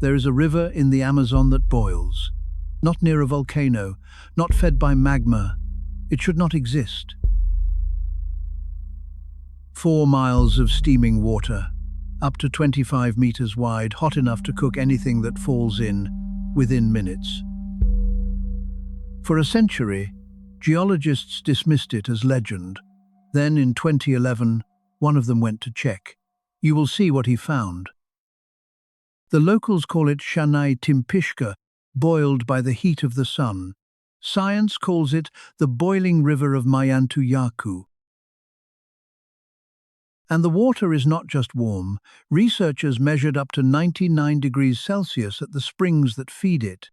There is a river in the Amazon that boils. Not near a volcano, not fed by magma. It should not exist. 4 miles of steaming water, up to 25 meters wide, hot enough to cook anything that falls in within minutes. For a century, geologists dismissed it as legend. Then in 2011, one of them went to check. You will see what he found. The locals call it Shanay-Timpishka, boiled by the heat of the sun. Science calls it the boiling river of Mayantuyaku. And the water is not just warm. Researchers measured up to 99 degrees Celsius at the springs that feed it.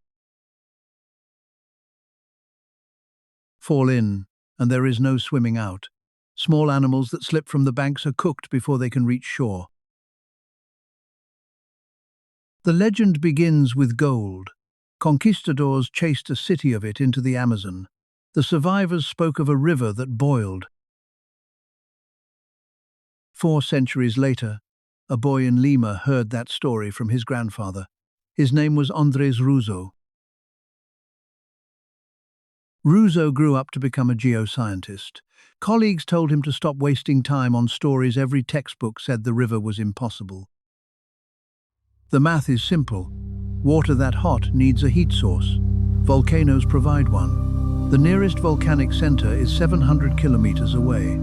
Fall in, and there is no swimming out. Small animals that slip from the banks are cooked before they can reach shore. The legend begins with gold. Conquistadors chased a city of it into the Amazon. The survivors spoke of a river that boiled. 4 centuries later, a boy in Lima heard that story from his grandfather. His name was Andrés Ruzo. Ruzo grew up to become a geoscientist. Colleagues told him to stop wasting time on stories every textbook said the river was impossible. The math is simple. Water that hot needs a heat source. Volcanoes provide one. The nearest volcanic center is 700 kilometers away.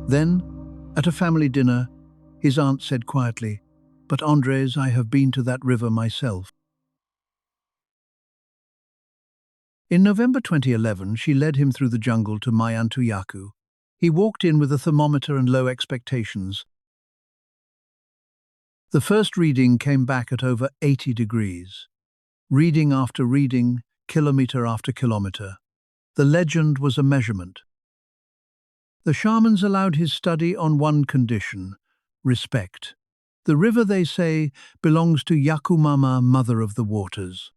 Then, at a family dinner, his aunt said quietly, "But Andrés, I have been to that river myself." In November 2011, she led him through the jungle to Mayantuyaku. He walked in with a thermometer and low expectations. The first reading came back at over 80 degrees. Reading after reading, kilometer after kilometer. The legend was a measurement. The shamans allowed his study on one condition: respect. The river, they say, belongs to Yakumama, mother of the waters.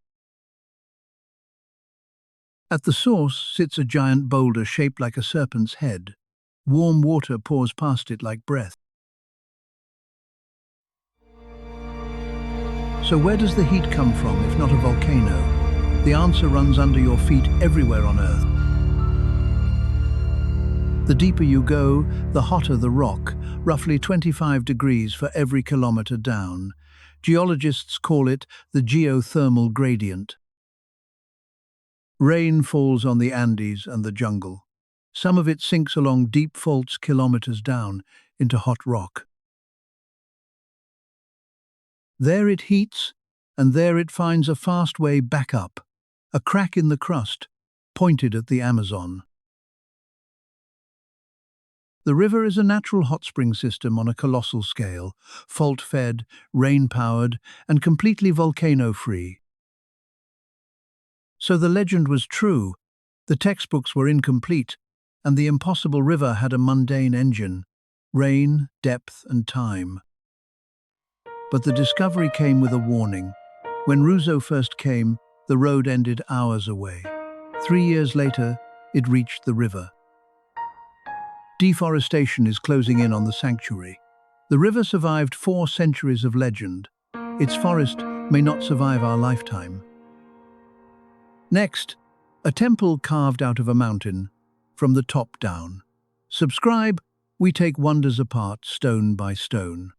At the source sits a giant boulder shaped like a serpent's head. Warm water pours past it like breath. So where does the heat come from, if not a volcano? The answer runs under your feet everywhere on Earth. The deeper you go, the hotter the rock, roughly 25 degrees for every kilometer down. Geologists call it the geothermal gradient. Rain falls on the Andes and the jungle. Some of it sinks along deep faults kilometers down into hot rock. There it heats, and there it finds a fast way back up, a crack in the crust, pointed at the Amazon. The river is a natural hot spring system on a colossal scale, fault-fed, rain-powered, and completely volcano-free. So the legend was true, the textbooks were incomplete, and the impossible river had a mundane engine: rain, depth, and time. But the discovery came with a warning. When Ruzo first came, the road ended hours away. 3 years later, it reached the river. Deforestation is closing in on the sanctuary. The river survived 4 centuries of legend. Its forest may not survive our lifetime. Next, a temple carved out of a mountain, from the top down. Subscribe, we take wonders apart stone by stone.